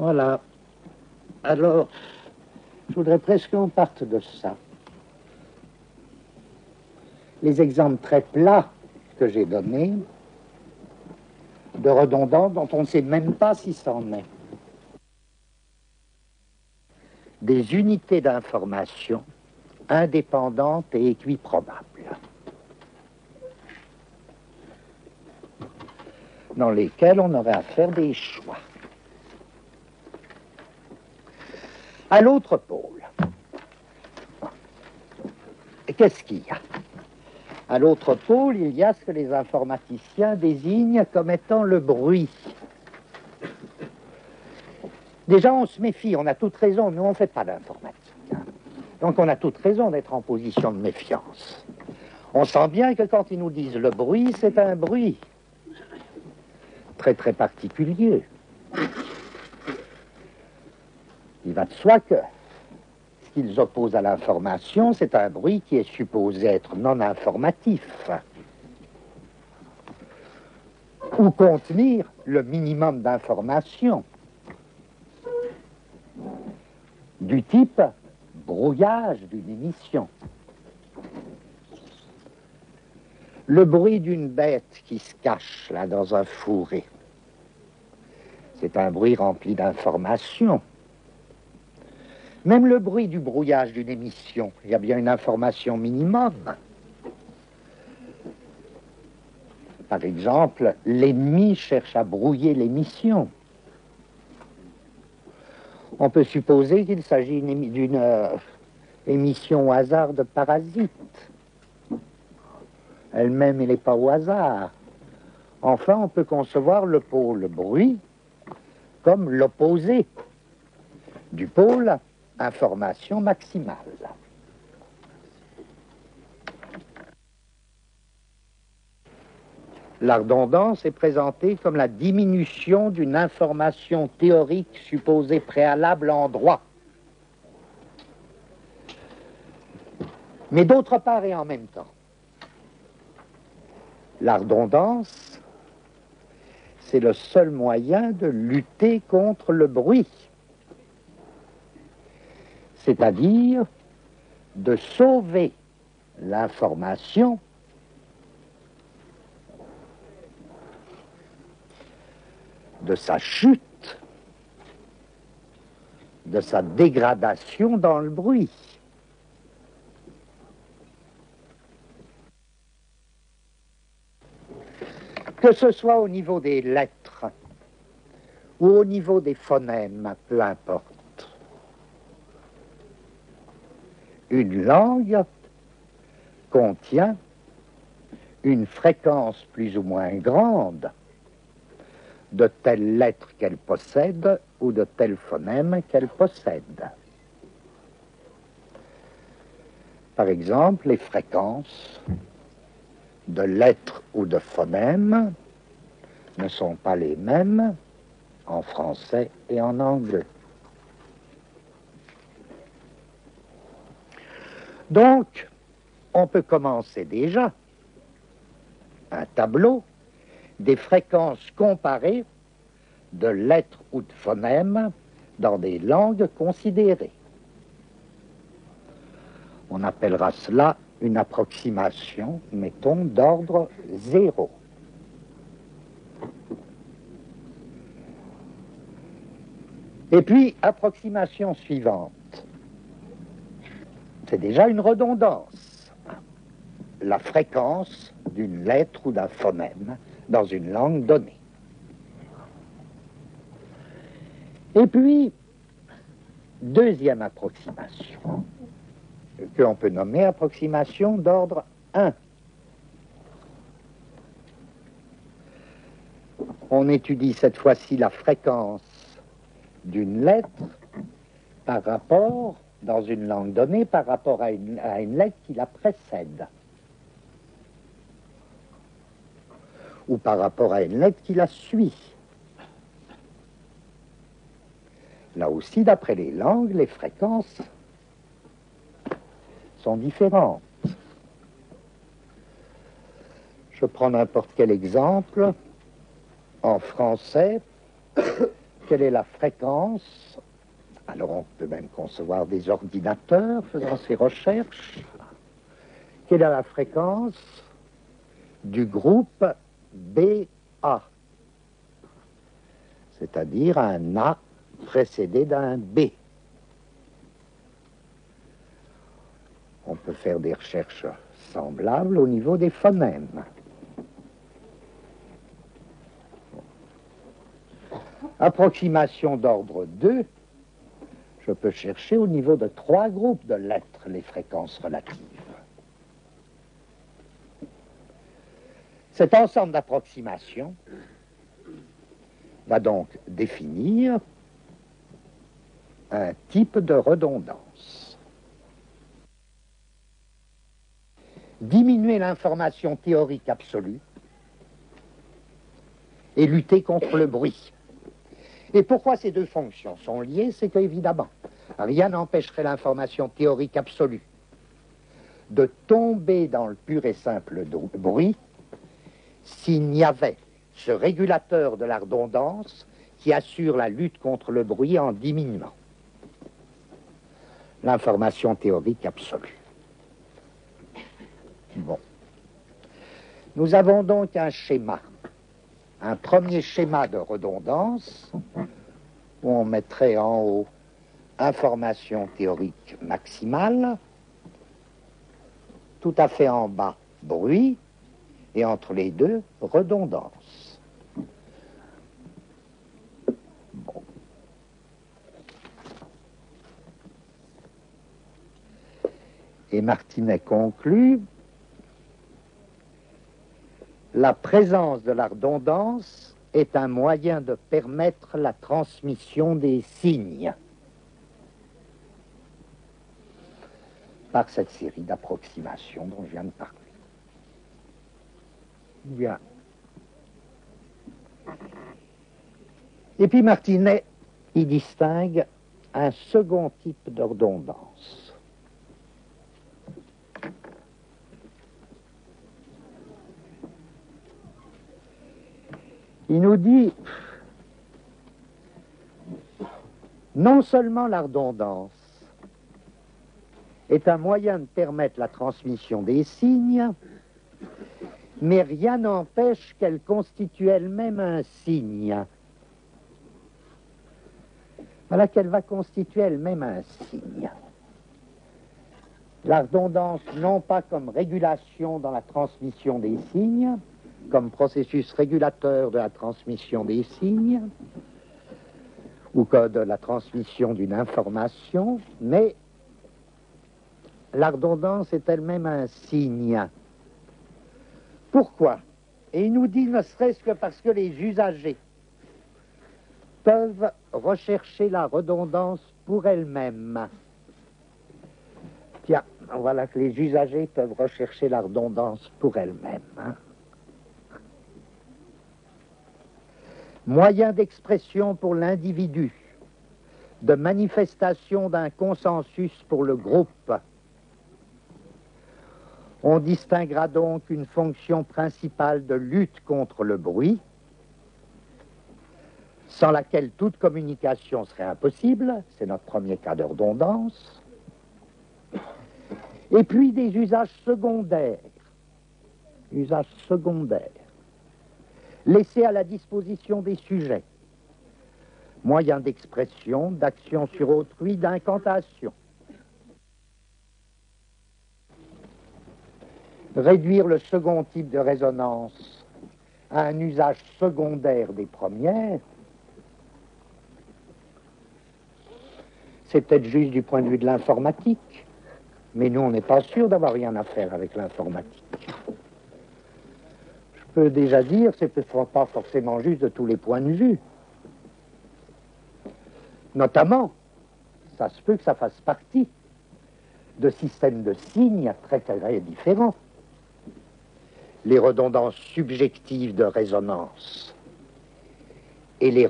Voilà. Alors, je voudrais presque qu'on parte de ça. Les exemples très plats que j'ai donnés, de redondants dont on ne sait même pas si c'en est. Des unités d'information indépendantes et équiprobables, dans lesquelles on aurait à faire des choix. À l'autre pôle, qu'est-ce qu'il y a? À l'autre pôle, il y a ce que les informaticiens désignent comme étant le bruit. Déjà, on se méfie, on a toute raison, nous on ne fait pas d'informatique. Donc on a toute raison d'être en position de méfiance. On sent bien que quand ils nous disent le bruit, c'est un bruit très très particulier. Il va de soi que ce qu'ils opposent à l'information, c'est un bruit qui est supposé être non informatif ou contenir le minimum d'information du type brouillage d'une émission. Le bruit d'une bête qui se cache là dans un fourré, c'est un bruit rempli d'informations. Même le bruit du brouillage d'une émission, il y a bien une information minimum. Par exemple, l'ennemi cherche à brouiller l'émission. On peut supposer qu'il s'agit d'une émission au hasard de parasites. Elle-même, elle n'est pas au hasard. Enfin, on peut concevoir le pôle bruit comme l'opposé du pôle information maximale. La redondance est présentée comme la diminution d'une information théorique supposée préalable en droit. Mais d'autre part et en même temps, la redondance, c'est le seul moyen de lutter contre le bruit, c'est-à-dire de sauver l'information de sa chute, de sa dégradation dans le bruit. Que ce soit au niveau des lettres ou au niveau des phonèmes, peu importe. Une langue contient une fréquence plus ou moins grande de telles lettres qu'elle possède ou de tels phonèmes qu'elle possède. Par exemple, les fréquences de lettres ou de phonèmes ne sont pas les mêmes en français et en anglais. Donc, on peut commencer déjà un tableau des fréquences comparées de lettres ou de phonèmes dans des langues considérées. On appellera cela une approximation, mettons, d'ordre 0. Et puis, approximation suivante. C'est déjà une redondance. La fréquence d'une lettre ou d'un phonème dans une langue donnée. Et puis, deuxième approximation, que l'on peut nommer approximation d'ordre 1. On étudie cette fois-ci la fréquence d'une lettre par rapport, dans une langue donnée, par rapport à une lettre qui la précède. Ou par rapport à une lettre qui la suit. Là aussi, d'après les langues, les fréquences sont différentes. Je prends n'importe quel exemple. En français, quelle est la fréquence. Alors on peut même concevoir des ordinateurs faisant ces recherches. Quelle est la fréquence du groupe BA, c'est-à-dire un A précédé d'un B. On peut faire des recherches semblables au niveau des phonèmes. Approximation d'ordre 2, je peux chercher au niveau de 3 groupes de lettres les fréquences relatives. Cet ensemble d'approximations va donc définir un type de redondance. Diminuer l'information théorique absolue et lutter contre le bruit. Et pourquoi ces deux fonctions sont liées? C'est qu'évidemment, rien n'empêcherait l'information théorique absolue de tomber dans le pur et simple bruit s'il n'y avait ce régulateur de la redondance qui assure la lutte contre le bruit en diminuant l'information théorique absolue. Bon. Nous avons donc un schéma, un premier schéma de redondance où on mettrait en haut information théorique maximale, tout à fait en bas bruit, et entre les deux, redondance. Bon. Et Martinet conclut, la présence de la redondance est un moyen de permettre la transmission des signes par cette série d'approximations dont je viens de parler. Bien. Et puis Martinet, il distingue un second type de redondance. Il nous dit, non seulement la redondance est un moyen de permettre la transmission des signes, mais rien n'empêche qu'elle constitue elle-même un signe. Voilà qu'elle va constituer elle-même un signe. La redondance, non pas comme régulation dans la transmission des signes, comme processus régulateur de la transmission des signes, ou que de la transmission d'une information, mais la redondance est elle-même un signe. Pourquoi? Et il nous dit ne serait-ce que parce que les usagers peuvent rechercher la redondance pour elle-même. Tiens, voilà que les usagers peuvent rechercher la redondance pour elle-même. Moyen d'expression pour l'individu, de manifestation d'un consensus pour le groupe. On distinguera donc une fonction principale de lutte contre le bruit, sans laquelle toute communication serait impossible, c'est notre premier cas de redondance, et puis des usages secondaires, laissés à la disposition des sujets, moyens d'expression, d'action sur autrui, d'incantation. Réduire le second type de résonance à un usage secondaire des premières, c'est peut-être juste du point de vue de l'informatique, mais nous, on n'est pas sûr d'avoir rien à faire avec l'informatique. Je peux déjà dire, c'est pas forcément juste de tous les points de vue. Notamment, ça se peut que ça fasse partie de systèmes de signes très différents. Les redondances subjectives de résonance et les